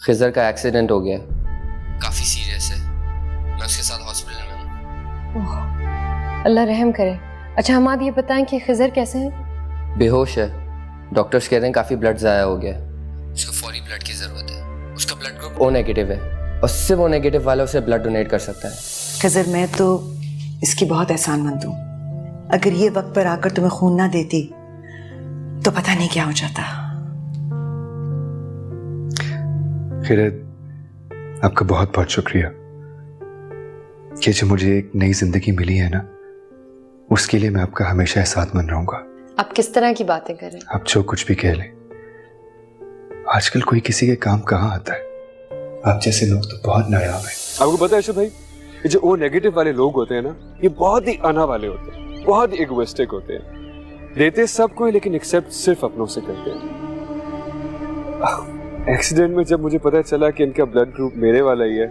खिजर का एक्सीडेंट हो गया, काफी सीरियस है। मैं उसके साथ हॉस्पिटल में हूँ। अल्लाह रहम करे। अच्छा हमाद ये बताएं कि खिजर कैसे हैं? बेहोश है, डॉक्टर्स कह रहे हैं काफी ब्लड ज़ाया हो गया, उसको फौरी ब्लड की जरूरत है। उसका ब्लड ग्रुप ओ नेगेटिव है और सिर्फ ओ नेगेटिव वाला उसे ब्लड डोनेट कर सकता है। खिजर मैं तो इसकी बहुत एहसानमंद हूँ। अगर ये वक्त पर आकर तुम्हें खून ना देती तो पता नहीं क्या हो जाता। खैरत, आपका बहुत बहुत शुक्रिया। ये जो मुझे एक नई जिंदगी मिली है ना, उसके लिए मैं आपका हमेशा एहसानमंद रहूंगा। आप किस तरह की बातें कर रहे हैं? आप जो कुछ भी कह लें, आजकल कोई किसी के काम कहाँ आता है। आप जैसे लोग तो बहुत नायाब हैं। आपको पता है अशरफ भाई, ये जो ओ नेगेटिव वाले लोग होते हैं ना, ये बहुत ही अना वाले होते हैं, बहुत इगोइस्टिक होते हैं। देते सबको ही लेकिन एक्सेप्ट सिर्फ अपनों से करते हैं। एक्सीडेंट में जब मुझे पता चला कि इनका ब्लड ग्रुप मेरे वाला ही है,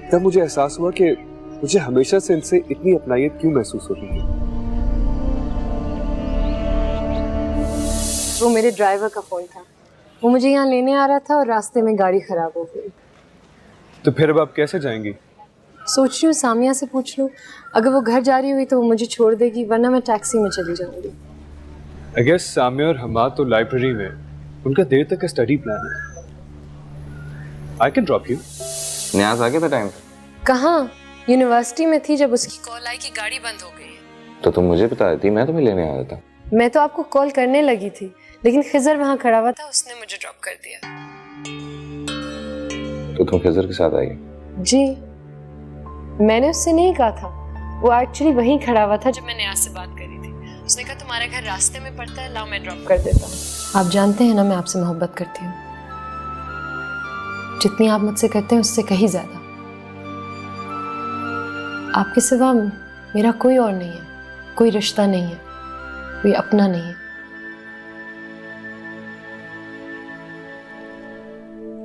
तब मुझे एहसास हुआ कि मुझे हमेशा से इनसे इतनी अपनायत क्यों महसूस होती थी। वो मेरे ड्राइवर का फोन था, वो मुझे यहाँ लेने आ रहा था और रास्ते में गाड़ी खराब हो गई। तो फिर अब आप कैसे जाएंगी? सोच रही हूँ सामिया से पूछ लूँ, अगर वो घर जा रही हुई तो वो मुझे छोड़ देगी, वरना मैं टैक्सी में चली जाऊंगी। आई गेस सामिया और हमाद तो लाइब्रेरी में, उनका देर तक का स्टडी प्लान है। I can drop you. न्याज आ गया था टाइम? कहाँ, यूनिवर्सिटी में थी जब उसकी कॉल आई कि गाड़ी बंद हो गई है। तो तुम मुझे बता देती, मैं तुम्हें लेने आया था। मैं तो आपको कॉल करने लगी थी, लेकिन खिजर वहाँ खड़ा हुआ था, उसने मुझे ड्रॉप कर दिया। तो तुम खिजर के साथ आई? जी, मैंने उससे नहीं कहा था, वो एक्चुअली वहीं खड़ा हुआ था जब मैंने न्याज से बात करी थी। उसने कहा तुम्हारा घर रास्ते में पड़ता है, लाओ मैं ड्रॉप कर देता हूँ। आप जानते हैं ना मैं आपसे मोहब्बत करती हूँ, जितनी आप मुझसे करते हैं उससे कहीं ज्यादा। आपके सिवा मेरा कोई और नहीं है, कोई रिश्ता नहीं है, कोई अपना नहीं है।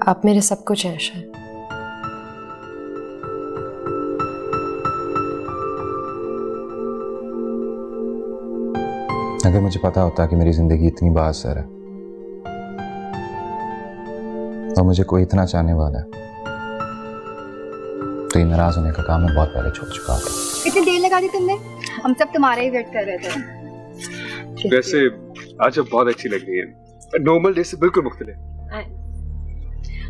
आप मेरे सब कुछ हैं शायद। अगर मुझे पता होता कि मेरी जिंदगी इतनी बाअसर है और मुझे कोई इतना चाहने वाला है, तो ये नाराज होने का काम मैं बहुत पहले छोड़ चुका होता। कितनी देर लगा दी तुमने? हम सब तुम्हारा ही वेट कर रहे थे। वैसे आज आप बहुत अच्छी लग रही है, नॉर्मल डे से बिल्कुल मुख्तलिफ।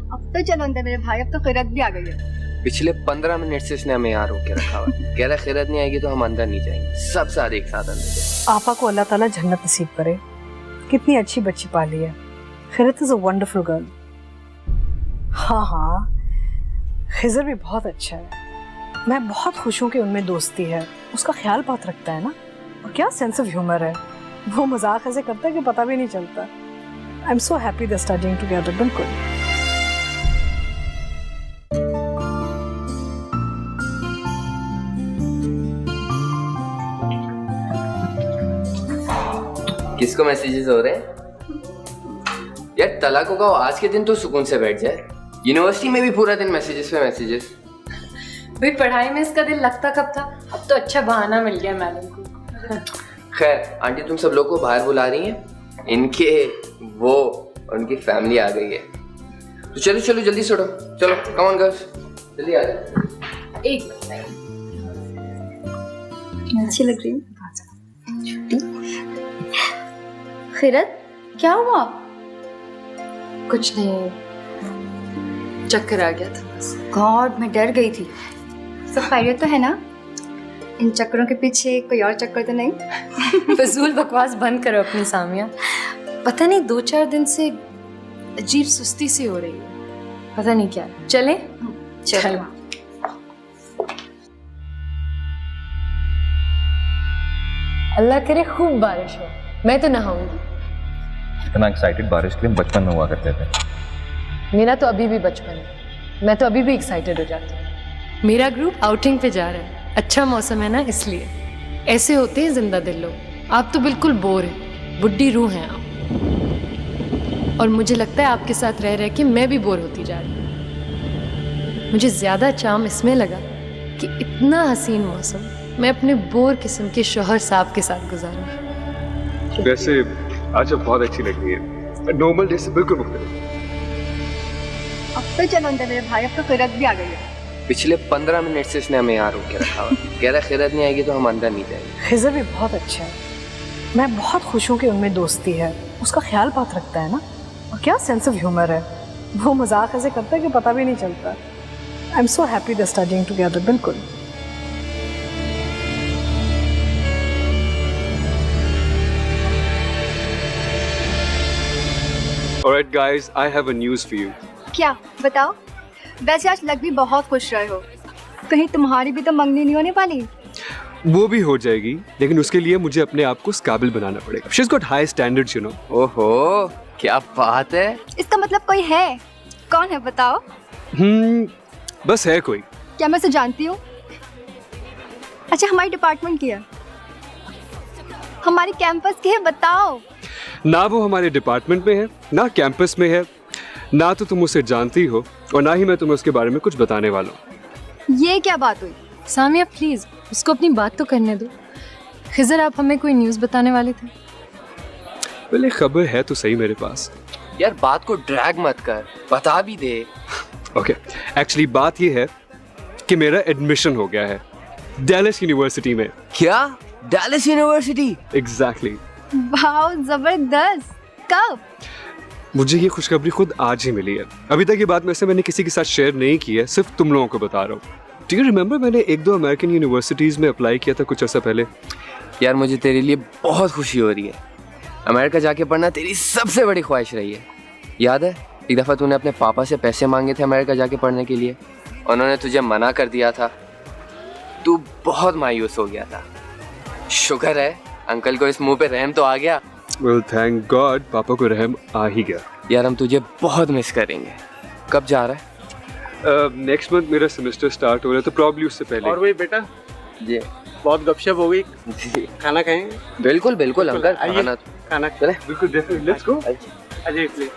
अब तो चलो अंदर मेरे भाई, अब तो खैरत भी आ गई है। पिछले 15 मिनट से इसने हमें यहाँ रोक के रखा हुआ है। कह रहा खैरत नहीं आएगी तो हम अंदर नहीं जाएंगे, सब सारे एक साथ अंदर। आपा को अल्लाह ताला जन्नत नसीब करे। कितनी अच्छी बच्ची पाली है। खैरत इज अ वंडरफुल गर्ल। हाँ हाँ, खिजर भी बहुत अच्छा है। मैं बहुत खुश हूँ कि उनमें दोस्ती है। उसका ख्याल बहुत रखता है ना, और क्या सेंस ऑफ ह्यूमर है। वो मजाक ऐसे करता है कि पता भी नहीं चलता। I am so happy they studying together. बिल्कुल। किसको मैसेजेस हो रहे हैं यार? तलाक होगा आज के दिन तो सुकून से बैठ जाए। यूनिवर्सिटी में भी पूरा दिन मैसेजेस पे मैसेजेस। भाई पढ़ाई में इसका दिल लगता कब था, अब तो अच्छा बहाना मिल गया मैडम को। खैर आंटी तुम सब लोग को बाहर बुला रही हैं, इनके वो उनकी फैमिली आ गई है, तो चलो चलो जल्दी से उठो, चलो कम ऑन गर्ल्स जल्दी आ जाओ। एक अच्छी लग रही है। खैरत क्या हुआ? कुछ नहीं, चक्कर आ गया था बस। गॉड, मैं डर गई थी। सब खैरियत तो है ना? इन चक्करों के पीछे कोई और चक्कर तो नहीं? फजूल बकवास बंद करो अपनी सामिया। पता नहीं 2-4 दिन से अजीब सुस्ती सी हो रही है, पता नहीं क्या। चले चलो। अल्लाह करे खूब बारिश हो, मैं तो नहाऊंगी। इतना एक्साइटेड बारिश के लिए बचपन में हुआ करते थे। मेरा तो अभी भी बचपन है, मैं तो अभी भी एक्साइटेड हो जाती हूँ। मेरा ग्रुप आउटिंग पे जा रहा है, अच्छा मौसम है ना इसलिए। ऐसे होते हैं जिंदा दिल लोग। आप तो बिल्कुल बोर हैं, बुड्ढी रूह हैं आप। और मुझे लगता है आपके साथ रह रह के मैं भी बोर होती जा रही हूँ। मुझे ज़्यादा चार्म इसमें लगा कि इतना हसीन मौसम मैं अपने बोर किस्म के शौहर साहब के साथ गुजारूँ। वैसे आज आप बहुत अच्छी लग रही है, नॉर्मल डे से बिल्कुल मुख्तलिफ। अब तो चलो अंदर मेरे भाई, अब तो खैरत भी आ गई है। पिछले 15 मिनट से इसने हमें यहाँ रोक के रखा हुआ है। कह रहा खैरत नहीं आएगी तो हम अंदर नहीं जाएंगे। खिजर भी बहुत अच्छा है, मैं बहुत खुश हूँ कि उनमें दोस्ती है। उसका ख्याल बहुत रखता है ना, और क्या सेंस ऑफ ह्यूमर है। वो मजाक ऐसे करता है कि पता भी नहीं चलता। I am so happy they studying together. बिल्कुल। Alright guys, I have a news for you. क्या बताओ? वैसे आज लग भी बहुत खुश रहे हो, कहीं तुम्हारी भी तो मंगनी नहीं होने वाली? वो भी हो जाएगी, लेकिन उसके लिए मुझे अपने आप को काबिल बनाना पड़ेगा। She's got high standards, you know. ओहो, क्या बात है। इसका मतलब कोई है? कौन है बताओ? बस है कोई। क्या मैं उसे जानती हूँ? अच्छा, हमारी डिपार्टमेंट की है, हमारी कैंपस की है, बताओ। ना वो हमारे डिपार्टमेंट में है, ना कैंपस में है, ना तो तुम उसे जानती हो, और ना ही मैं तुम्हें उसके बारे में कुछ बताने वाला हूँ। ये क्या बात हुई? सामिया प्लीज उसको अपनी बात तो करने दो। खिजर आप हमें कोई न्यूज़ बताने वाले थे? पहले खबर है तो सही मेरे पास। यार बात को ड्रैग मत कर, बता भी दे। ओके, एक्चुअली बात ये है कि मेरा एडमिशन हो गया है डैलस यूनिवर्सिटी में। क्या? Dallas university? एग्जैक्टली। वाह, जबरदस्त। कब? मुझे ये खुशखबरी खुद आज ही मिली है। अभी तक ये बात मैंने किसी के साथ शेयर नहीं की है, सिर्फ तुम लोगों को बता रहा हूँ। डू यू रिमेंबर मैंने 1-2 अमेरिकन यूनिवर्सिटीज में अप्लाई किया था कुछ अर्सा पहले? यार मुझे तेरे लिए बहुत खुशी हो रही है। अमेरिका जाके पढ़ना तेरी सबसे बड़ी ख्वाहिश रही है। याद है एक दफ़ा तूने अपने पापा से पैसे मांगे थे अमेरिका जाके पढ़ने के लिए, उन्होंने तुझे मना कर दिया था। तू बहुत मायूस हो गया था। शुक्र है अंकल को इस मुंह पे रहम तो आ गया। Well, thank God, पापा को रहम आ ही गया। यार हम तुझे बहुत मिस करेंगे। कब जा रहा है? नेक्स्ट मंथ मेरा सेमेस्टर स्टार्ट हो रहा है, तो प्रॉब्ली उससे पहले। और वही बेटा, जी बहुत गपशप हो गई, जी खाना खाएंगे? बिल्कुल बिल्कुल अंकल, आइए। खाना खाना चले। बिल्कुल, definitely, let's go. Ajay please.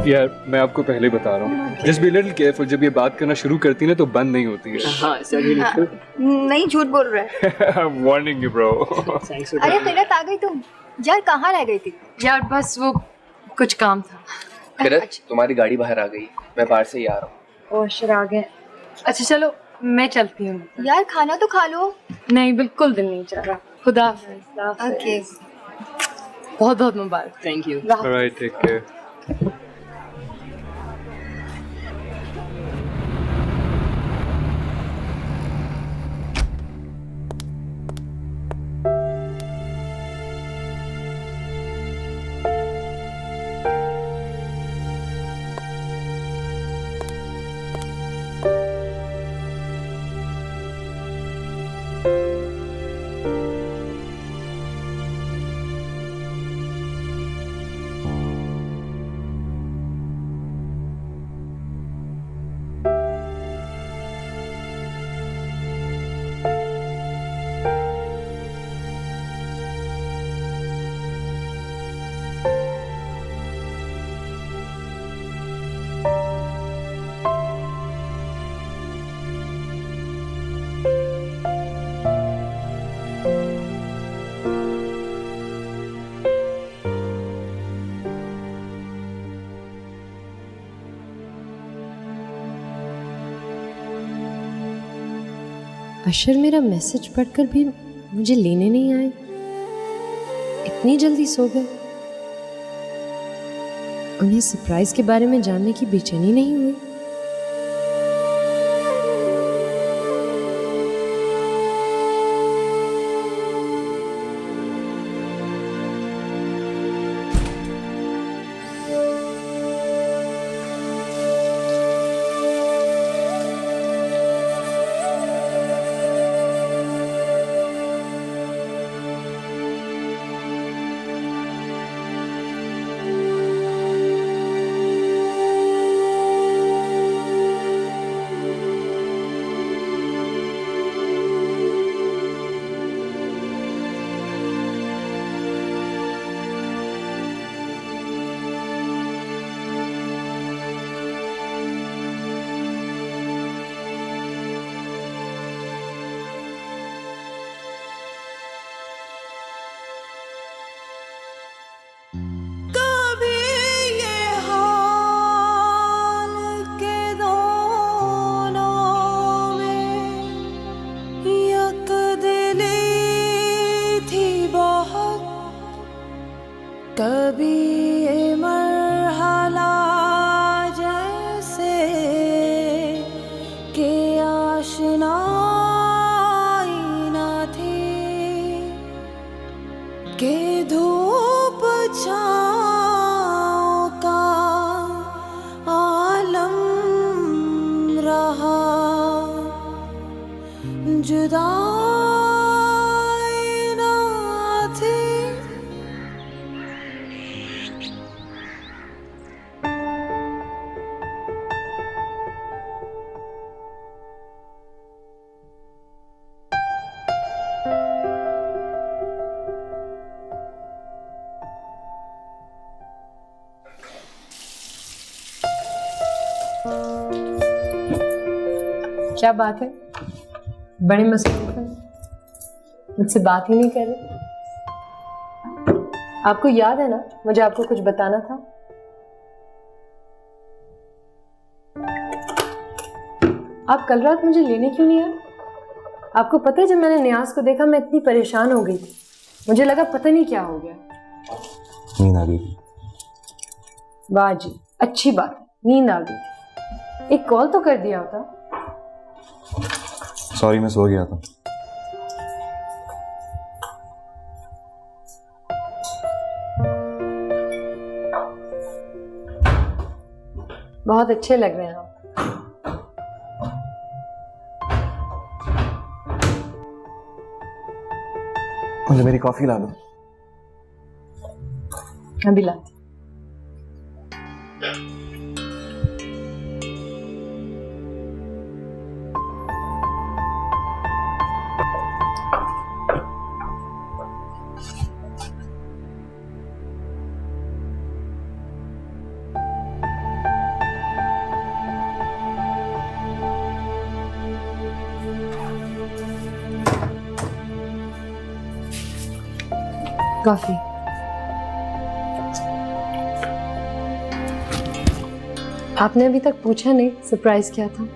यार मैं आपको पहले बता रहा हूँ, जस्ट बी लिटिल केयरफुल। जब ये बात करना शुरू करती है ना तो बंद नहीं होती है। हाँ, सही लिखो। नहीं, झूठ बोल रहा है। Warning you bro. थैंक्स अरे खैरत आ गई तुम? यार कहाँ रह गई थी? यार बस वो कुछ काम था। खैरत तुम्हारी गाड़ी बाहर आ गई, मैं बाहर से ही आ रहा हूँ। ओ शरा गए। अच्छा चलो मैं चलती हूँ। यार खाना तो खा लो। नहीं बिल्कुल दिल नहीं चाह रहा। खुदा हाफिज़। ओके। बहुत बहुत मुबारक। Thank you. Alright, take care. Ashar मेरा मैसेज पढ़कर भी मुझे लेने नहीं आए, इतनी जल्दी सो गए। उन्हें सरप्राइज के बारे में जानने की बेचैनी नहीं हुई? कभी ये मरहला जैसे कि आशनाई न थी, कि धूप छाँव का आलम रहा, जुदा क्या बात है, बड़े मसरूफ हैं, मुझसे बात ही नहीं कर रहे। आपको याद है ना, मुझे आपको कुछ बताना था। आप कल रात मुझे लेने क्यों नहीं आए? आपको पता है जब मैंने नियाज को देखा मैं इतनी परेशान हो गई थी, मुझे लगा पता नहीं क्या हो गया। नींद आ गई थी। वाह जी, अच्छी बात है, नींद आ गई थी। एक कॉल तो कर दिया होता। सॉरी, मैं सो गया था। बहुत अच्छे लग रहे हैं आप। मुझे मेरी कॉफी ला दो। अभी लाती। कॉफी। आपने अभी तक पूछा नहीं सरप्राइज क्या था?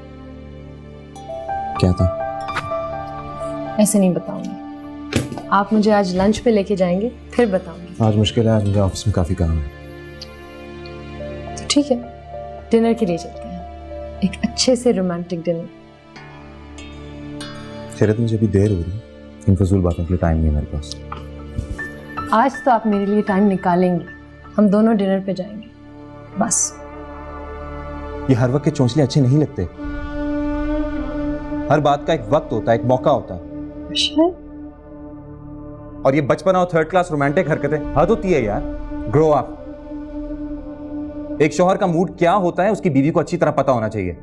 क्या था? ऐसे नहीं बताऊंगी। आप मुझे आज लंच पे लेके जाएंगे, फिर बताऊंगी। आज मुश्किल है, आज मुझे ऑफिस में काफी काम है। तो ठीक है, डिनर के लिए चलते हैं, एक अच्छे से रोमांटिक डिनर। शरद, मुझे अभी देर हो रही है, इन फजूल बातों के लिए टाइम नहीं है मेरे पास। आज तो आप मेरे लिए टाइम निकालेंगे, हम दोनों डिनर पे जाएंगे, बस। ये हर वक्त के चोंचले अच्छे नहीं लगते। हर बात का एक वक्त होता है, एक मौका होता है। अच्छा। और ये बचपन और थर्ड क्लास रोमांटिक हरकतें हद होती है यार। Grow up. एक शौहर का मूड क्या होता है उसकी बीवी को अच्छी तरह पता होना चाहिए।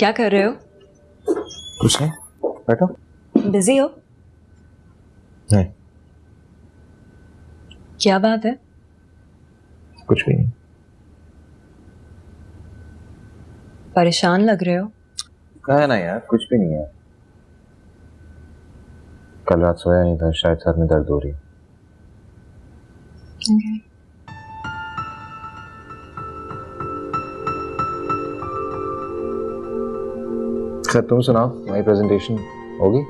क्या कर रहे हो? कुछ नहीं, बैठो। बिजी हो? नहीं, क्या बात है? कुछ भी नहीं। परेशान लग रहे हो। कहा ना यार, कुछ भी नहीं है। कल रात सोया नहीं था, शायद सर में दर्द हो रही है। खैर तुम सुनाओ, हमारी प्रेजेंटेशन होगी?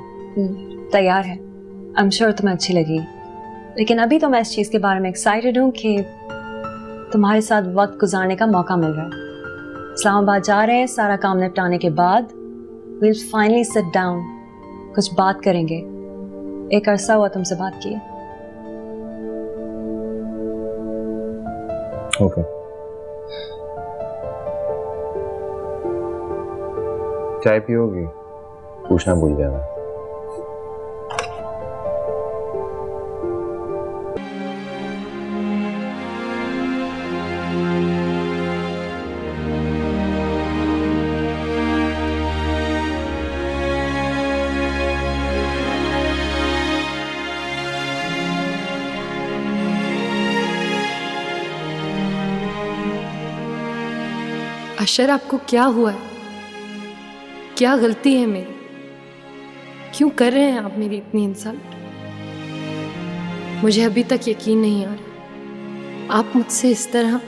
तैयार है। आई एम श्योर तुम्हें अच्छी लगी, लेकिन अभी तो मैं इस चीज के बारे में एक्साइटेड हूँ कि तुम्हारे साथ वक्त गुजारने का मौका मिल रहा है। इस्लामाबाद जा रहे हैं, सारा काम निपटाने के बाद विल फाइनली सिट डाउन, कुछ बात करेंगे। एक अरसा हुआ तुमसे बात किए। ओके। चाय पियोगी? पूछना भूल जाना। अशर, आपको क्या हुआ है? क्या गलती है मेरी? क्यों कर रहे हैं आप मेरी इतनी इंसल्ट? मुझे अभी तक यकीन नहीं आ रहा आप मुझसे इस तरह।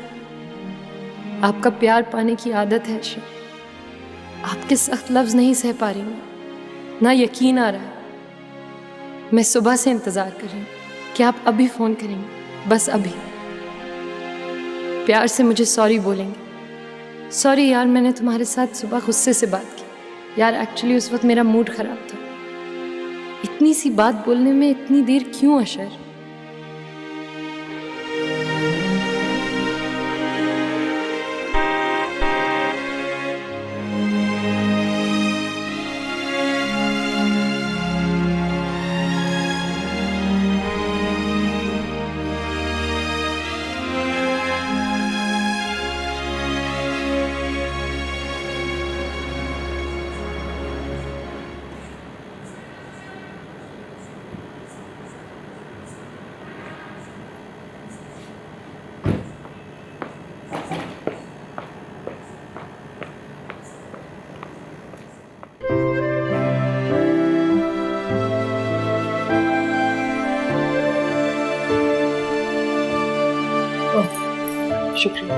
आपका प्यार पाने की आदत है अशर। आपके सख्त लफ्ज नहीं सह पा रही हूँ, ना यकीन आ रहा है। मैं सुबह से इंतजार कर रही हूँ कि आप अभी फोन करेंगे, बस अभी। प्यार से मुझे सॉरी बोलेंगे। सॉरी यार, मैंने तुम्हारे साथ सुबह गुस्से से बात की। यार एक्चुअली उस वक्त मेरा मूड खराब था। इतनी सी बात बोलने में इतनी देर क्यों अशर? शुक्रिया।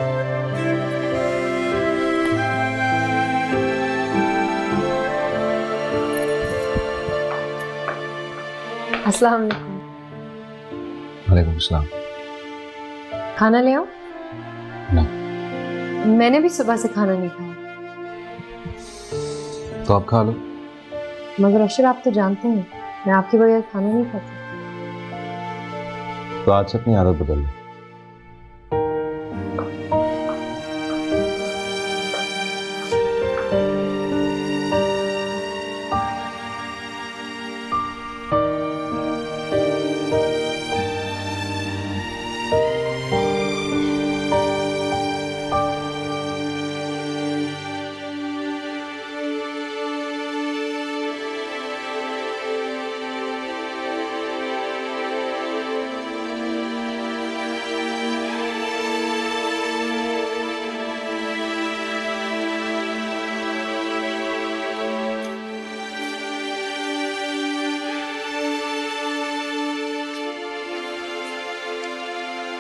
अस्सलाम वालेकुम। वालेकुम सलाम। खाना ले आओ? ना। मैंने भी सुबह से खाना नहीं खाया। तो आप खा लो। मगर अशर, आप तो जानते हैं मैं आपके बगैर खाना नहीं खाती। तो आज से अपनी आदत बदल लो।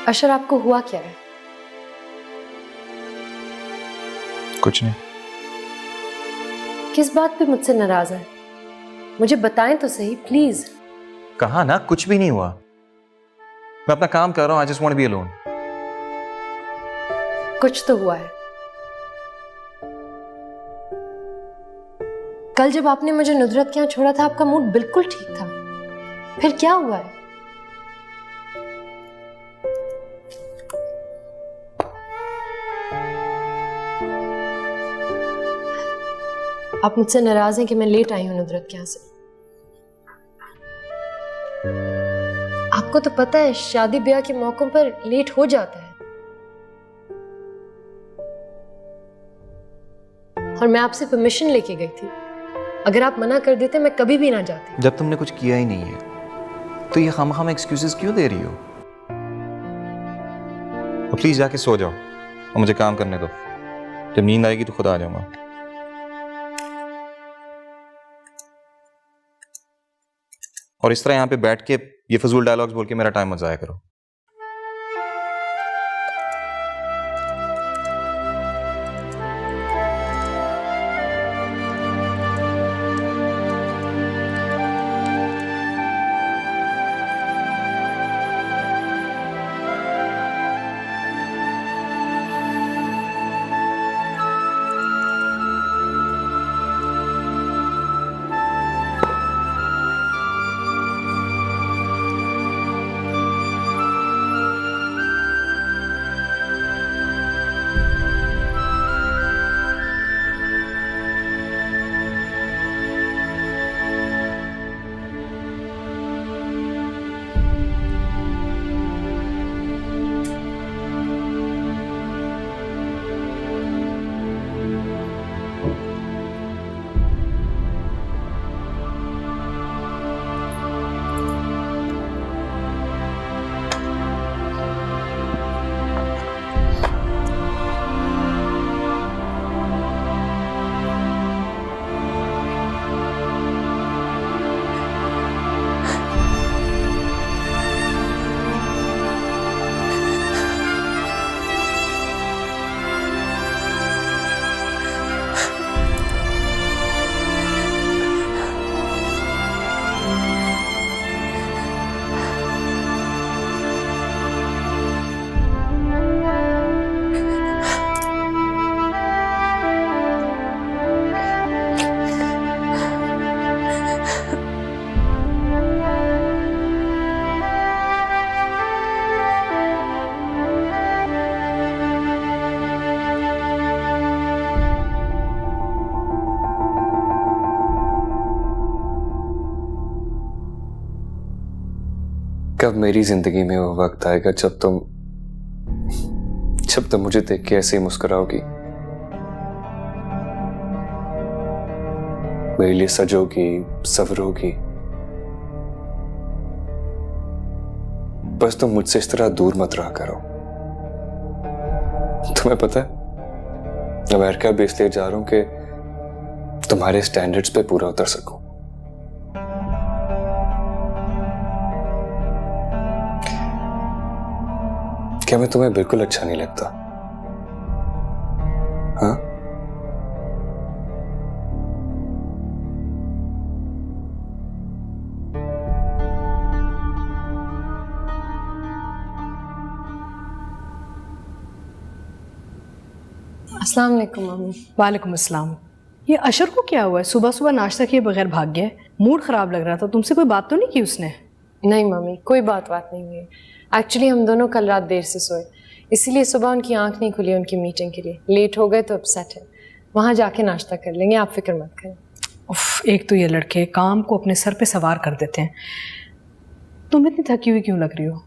अशर, आपको हुआ क्या है? कुछ नहीं। किस बात पे मुझसे नाराज है? मुझे बताएं तो सही प्लीज। कहा ना कुछ भी नहीं हुआ। मैं अपना काम कर रहा हूँ। I just want to be alone. कुछ तो हुआ है। कल जब आपने मुझे नुदरत के यहाँ छोड़ा था, आपका मूड बिल्कुल ठीक था। फिर क्या हुआ है? आप मुझसे नाराज हैं कि मैं लेट आई हूं नुदरत के यहाँ से। आपको तो पता है शादी ब्याह के मौकों पर लेट हो जाता है। और मैं आपसे परमिशन लेके गई थी। अगर आप मना कर देते मैं कभी भी ना जाती। जब तुमने कुछ किया ही नहीं है तो ये खामखा एक्सक्यूजेस क्यों दे रही हो? तो प्लीज जाके सो जाओ और मुझे काम करने दो। जब नींद आएगी तो खुद आ जाऊंगा। और इस तरह यहाँ पे बैठ के ये फजूल डायलॉग्स बोल के मेरा टाइम मत जाया करो। कब मेरी जिंदगी में वो वक्त आएगा जब तुम मुझे देख के ऐसे ही मुस्कुराओगी, मेरे लिए सजोगी, सवरोगी। बस तुम मुझसे इस तरह दूर मत रहा करो। तुम्हें पता है अमेरिका भी इसलिए जा रहा हूं कि तुम्हारे स्टैंडर्ड्स पे पूरा उतर सकूं। क्या मैं तुम्हें बिल्कुल अच्छा नहीं लगता? हाँ? अस्सलाम वालेकुम मम्मी। वालेकुम अस्सलाम। ये अशर को क्या हुआ है? सुबह सुबह नाश्ता किए बगैर भाग गया है। मूड ख़राब लग रहा था। तुमसे कोई बात तो नहीं की उसने? नहीं मम्मी, कोई बात नहीं हुई। एक्चुअली हम दोनों कल रात देर से सोए, इसीलिए सुबह उनकी आंख नहीं खुली उनकी मीटिंग के लिए। लेट हो गए तो अपसेट है। वहाँ जाके नाश्ता कर लेंगे, आप फिक्र मत करें। उफ, एक तो ये लड़के काम को अपने सर पे सवार कर देते हैं। तुम इतनी थकी हुई क्यों लग रही हो?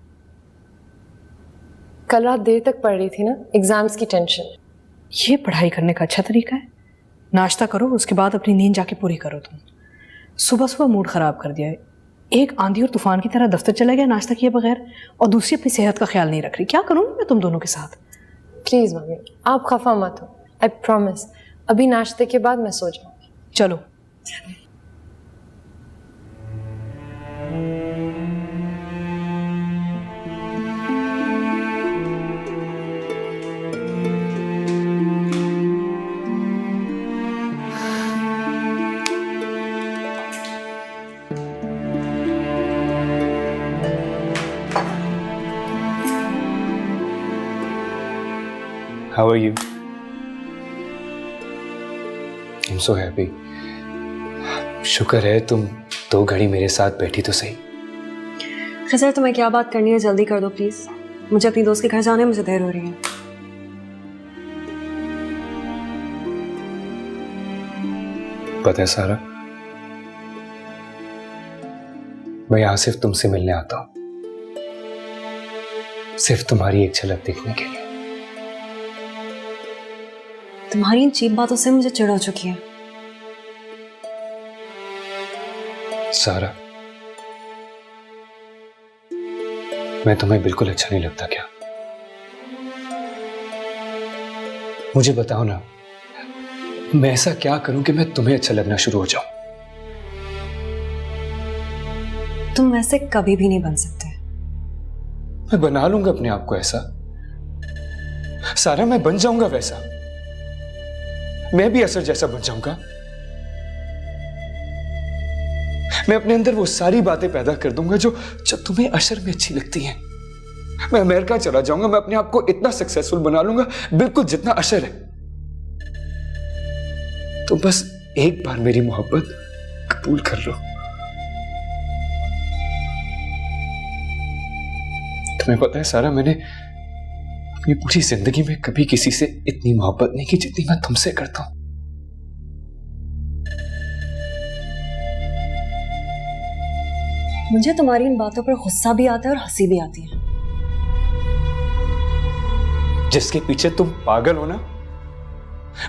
कल रात देर तक पढ़ रही थी ना, एग्जाम्स की टेंशन। ये पढ़ाई करने का अच्छा तरीका है? नाश्ता करो, उसके बाद अपनी नींद जाके पूरी करो। तुम सुबह सुबह मूड ख़राब कर दिया है। एक आंधी और तूफान की तरह दफ्तर चला गया नाश्ता किए बगैर, और दूसरी अपनी सेहत का ख्याल नहीं रख रही। क्या करूँ मैं तुम दोनों के साथ? प्लीज़ मम्मी, आप खफा मत हो। आई प्रॉमिस, अभी नाश्ते के बाद मैं सो जाऊँ। चलो। How are you? I'm so happy. शुक्र है तुम 2 घड़ी मेरे साथ बैठी तो सही। खिजर, तुम्हें क्या बात करनी है जल्दी कर दो प्लीज। मुझे अपनी दोस्त के घर जाने में मुझे देर हो रही है। पता है सारा, मैं यहां सिर्फ तुमसे मिलने आता हूं, सिर्फ तुम्हारी एक झलक देखने के लिए। तुम्हारी इन चीप बातों से मुझे चिढ़ हो चुकी है। सारा, मैं तुम्हें बिल्कुल अच्छा नहीं लगता क्या? मुझे बताओ ना, मैं ऐसा क्या करूं कि मैं तुम्हें अच्छा लगना शुरू हो जाऊं? तुम वैसे कभी भी नहीं बन सकते। मैं बना लूंगा अपने आप को ऐसा। सारा, मैं बन जाऊंगा वैसा। मैं भी असर जैसा बन जाऊंगा। मैं अपने अंदर वो सारी बातें पैदा कर दूंगा जो तुम्हें अशर में अच्छी लगती हैं। मैं अमेरिका चला जाऊंगा, मैं अपने आप को इतना सक्सेसफुल बना लूंगा, बिल्कुल जितना अशर है। तो बस एक बार मेरी मोहब्बत कबूल कर लो। तुम्हें पता है सारा, मैंने अपनी पूरी जिंदगी में कभी किसी से इतनी मोहब्बत नहीं की जितनी मैं तुमसे करता हूं। मुझे तुम्हारी इन बातों पर गुस्सा भी आता है और हंसी भी आती है। जिसके पीछे तुम पागल हो ना,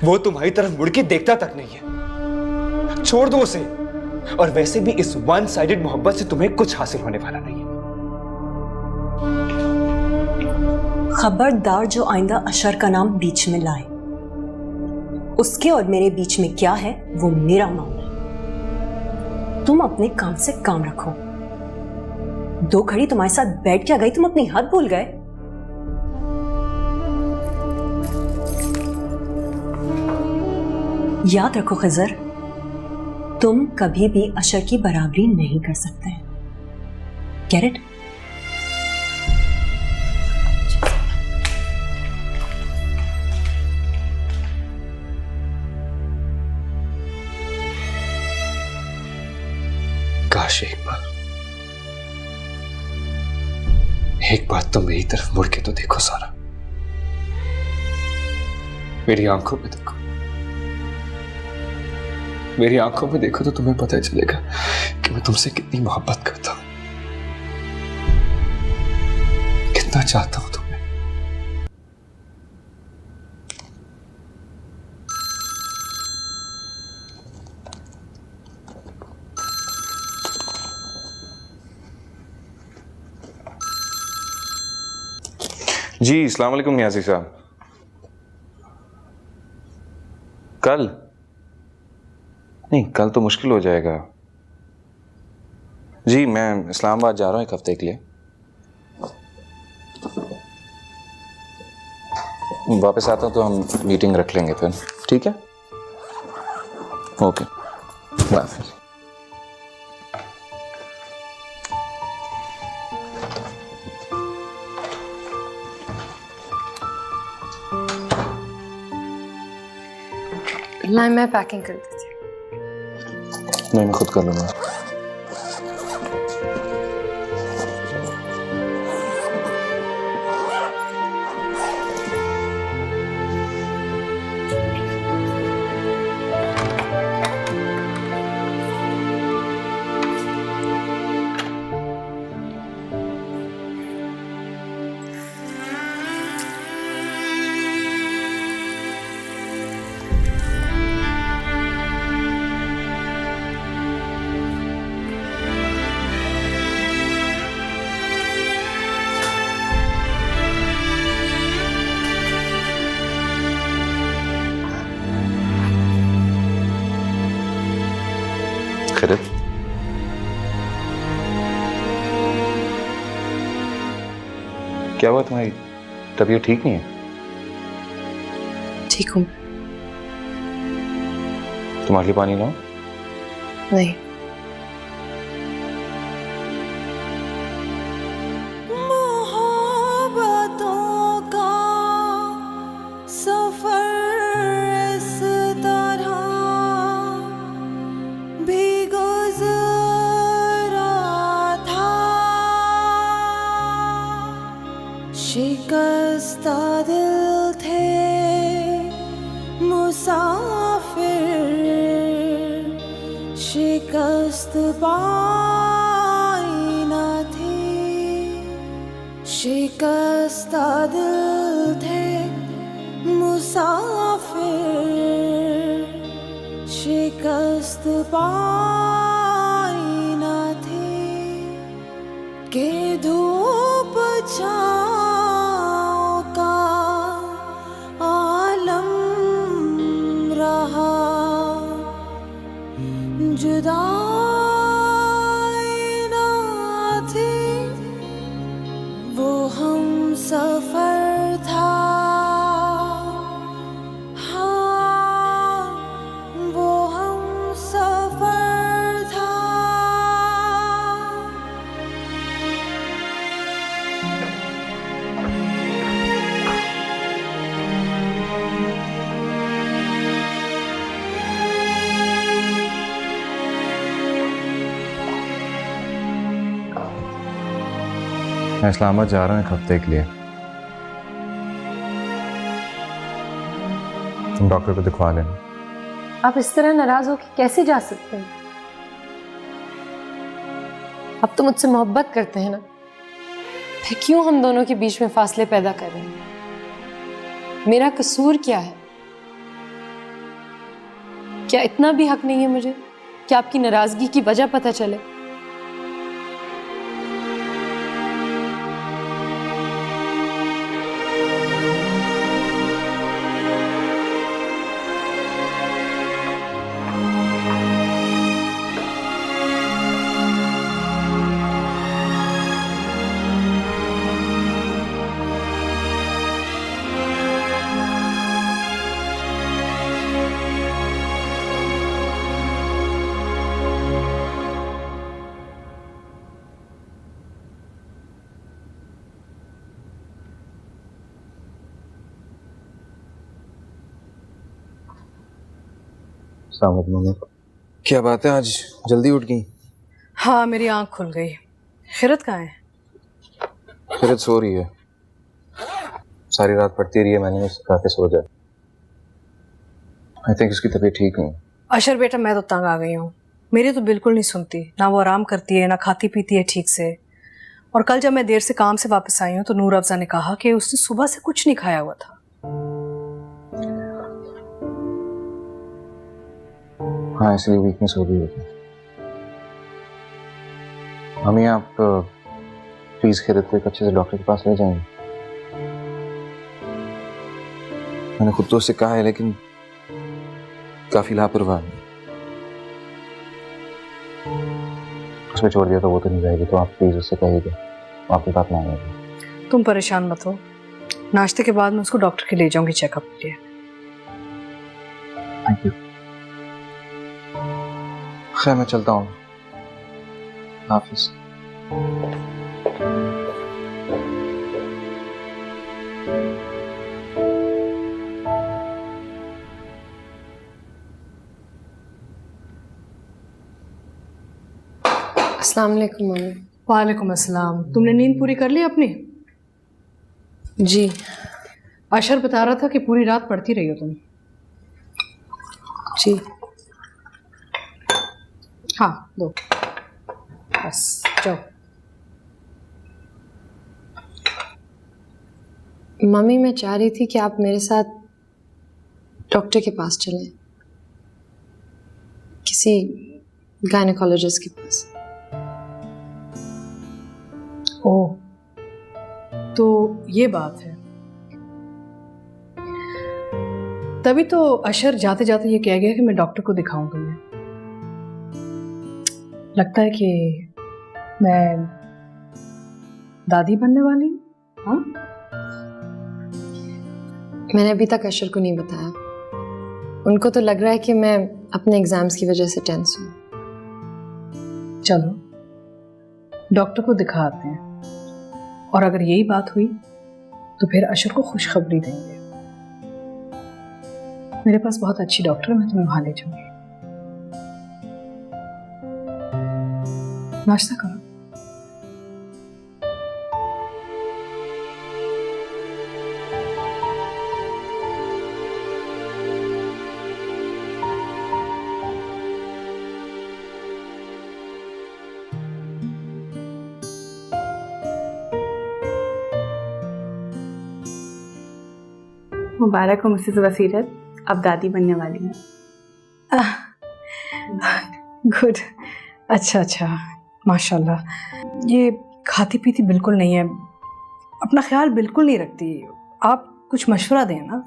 वो तुम्हारी तरफ मुड़ के देखता तक नहीं है। छोड़ दो उसे। और वैसे भी इस वन साइडेड मोहब्बत से तुम्हें कुछ हासिल होने वाला नहीं है। खबरदार जो आइंदा अशर का नाम बीच में लाए। उसके और मेरे बीच में क्या है वो मेरा मामला है। तुम अपने काम से काम रखो। 2 घड़ी तुम्हारे साथ बैठ के आ गई, तुम अपनी हद भूल गए। याद रखो खिजर, तुम कभी भी अशर की बराबरी नहीं कर सकते। Get it? काश एक बार तो मेरी तरफ मुड़ के तो देखो सारा। मेरी आंखों में देखो। मेरी आंखों में देखो तो तुम्हें पता चलेगा कि मैं तुमसे कितनी मोहब्बत करता हूं, कितना चाहता हूं तुम्हें। जी अस्सलाम वालेकुम नियाज़ी साहब। कल नहीं, कल तो मुश्किल हो जाएगा जी। मैं इस्लामाबाद जा रहा हूँ 1 हफ्ते के लिए। वापस आता हूँ तो हम मीटिंग रख लेंगे फिर, ठीक है? Okay, bye. लाइन मैं पैकिंग कर देती हूँ। नहीं, मैं खुद कर लूँगा। खैरियत? क्या हुआ तुम्हारी तबीयत ठीक नहीं है? ठीक हूँ। तुम्हारे लिए पानी लाऊं? नहीं। मोहब्बतों का सफर इस तरह भी गुजरा था। शिकस्ता दिल थे मुसाफिर, शिकस्त पाई न थी। शिकस्ता दिल थे मुसाफिर शिकस्त पाई न थी के धूप छाँव का आलम रहा जुदाई न थी वो हम सफर था हाँ वो हम सफर था मैं इस्लामाबाद जा रहा हूँ एक हफ्ते के लिए। तुम डॉक्टर को दिखवा लेना। आप इस तरह नाराज होकर कैसे जा सकते हैं? अब तो मुझसे मोहब्बत करते हैं ना, फिर क्यों हम दोनों के बीच में फासले पैदा कर रहे हैं? मेरा कसूर क्या है? क्या इतना भी हक नहीं है मुझे कि आपकी नाराजगी की वजह पता चले? क्या बात है, आज जल्दी उठ गई? हाँ, मेरी आंख खुल गई। खिरत कहाँ है? खिरत सो रही है। सारी रात पढ़ती रही है, मैंने उसे कहा कि सो जाए। आई थिंक उसकी तबीयत ठीक नहीं। अशर बेटा, मैं तो तंग आ गई हूँ। मेरी तो बिल्कुल नहीं सुनती, ना वो आराम करती है ना खाती पीती है ठीक से। और कल जब मैं देर से काम से वापस आई हूँ तो नूर अफजा ने कहा कि उसने सुबह से कुछ नहीं खाया हुआ था। हाँ, इसलिए वीकनेस हो गई होगी। मम्मी, आप प्लीज खिरत को एक अच्छे से डॉक्टर के पास ले जाएंगे। मैंने खुद तो उससे कहा है लेकिन काफी लापरवाह है। उसमें छोड़ दिया तो वो तो नहीं जाएगी, तो आप प्लीज उससे कहिएगा, आपकी बात मानेगी। तुम परेशान मत हो, नाश्ते के बाद मैं उसको डॉक्टर के ले जाऊंगी चेकअप के लिए। Thank you. खैर, मैं चलता हूँ। हाफिज। अस्सलाम वालेकुम मम्मी। वालेकुम अस्सलाम। तुमने नींद पूरी कर ली अपनी? जी। अशर बता रहा था कि पूरी रात पढ़ती रही हो तुम। जी हाँ, दो बस, जाओ। मम्मी, मैं चाह रही थी कि आप मेरे साथ डॉक्टर के पास चलें, किसी गायनेकोलॉजिस्ट के पास। ओह, तो ये बात है। तभी तो अशर जाते जाते ये कह गया कि मैं डॉक्टर को दिखाऊं तुम्हें। लगता है कि मैं दादी बनने वाली हूँ। हाँ, मैंने अभी तक अशर को नहीं बताया। उनको तो लग रहा है कि मैं अपने एग्जाम्स की वजह से टेंस हूँ। चलो डॉक्टर को दिखा आते हैं, और अगर यही बात हुई तो फिर अशर को खुशखबरी देंगे। मेरे पास बहुत अच्छी डॉक्टर है, मैं तुम्हें वहां ले जाऊंगी। नाश्ता करो। मुबारक हो मिसेस बसीरत, अब दादी बनने वाली हैं। गुड, अच्छा अच्छा, माशाल्लाह। ये खाती पीती बिल्कुल नहीं है, अपना ख्याल बिल्कुल नहीं रखती। आप कुछ मशवरा दें ना।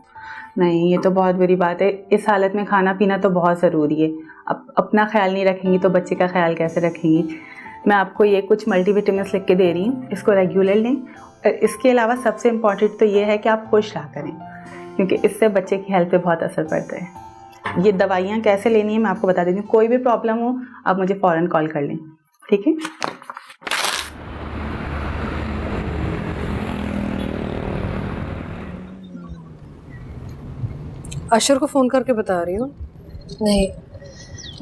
नहीं, ये तो बहुत बुरी बात है। इस हालत में खाना पीना तो बहुत ज़रूरी है। अब अपना ख्याल नहीं रखेंगी तो बच्चे का ख्याल कैसे रखेंगी। मैं आपको ये कुछ मल्टीविटामिन्स लिख के दे रही हूँ, इसको रेगुलर लें। इसके अलावा सबसे इम्पॉर्टेंट तो ये है कि आप खुश रहा करें, क्योंकि इससे बच्चे की हेल्थ पे बहुत असर पड़ता है। ये दवाइयाँ कैसे लेनी है मैं आपको बता देती हूँ। कोई भी प्रॉब्लम हो आप मुझे फ़ौरन कॉल कर लें, ठीक है? अशर को फ़ोन करके बता रही हूँ। नहीं,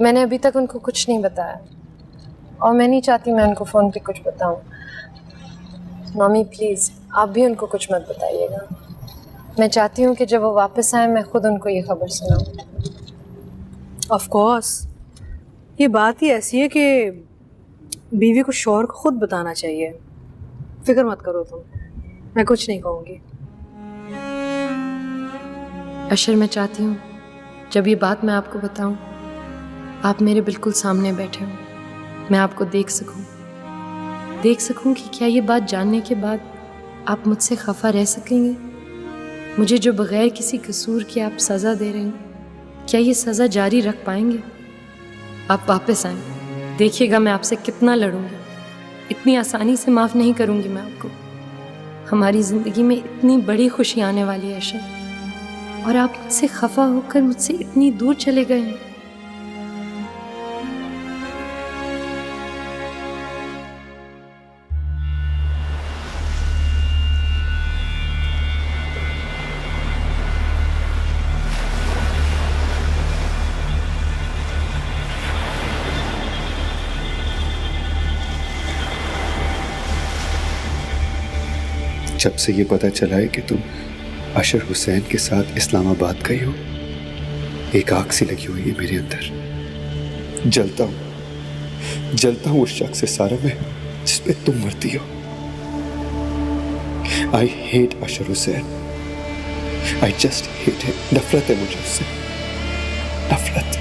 मैंने अभी तक उनको कुछ नहीं बताया और मैं नहीं चाहती मैं उनको फ़ोन पे कुछ बताऊँ। मम्मी प्लीज़ आप भी उनको कुछ मत बताइएगा। मैं चाहती हूँ कि जब वो वापस आए मैं खुद उनको ये खबर सुनाऊँ। ऑफ कोर्स, ये बात ही ऐसी है कि बीवी को शौहर को खुद बताना चाहिए। फिक्र मत करो तुम, मैं कुछ नहीं कहूँगी। अशर, मैं चाहती हूँ जब ये बात मैं आपको बताऊँ आप मेरे बिल्कुल सामने बैठे हो, मैं आपको देख सकूँ कि क्या ये बात जानने के बाद आप मुझसे खफा रह सकेंगे। मुझे जो बग़ैर किसी कसूर के आप सज़ा दे रहे हैं, क्या ये सज़ा जारी रख पाएंगे? आप वापस आएँ, देखिएगा मैं आपसे कितना लड़ूंगी। इतनी आसानी से माफ़ नहीं करूँगी मैं आपको। हमारी ज़िंदगी में इतनी बड़ी खुशी आने वाली है अशर, और आप मुझसे खफा होकर मुझसे इतनी दूर चले गए हैं। जब से ये पता चला है कि तुम अशर हुसैन के साथ इस्लामाबाद गई हो, एक आग सी लगी हुई है मेरे अंदर। जलता हूं उस शख्स से सारा मैं जिस पे तुम मरती हो। I hate Ashar Hussain, I just hate him. नफरत है मुझे उससे, नफरत।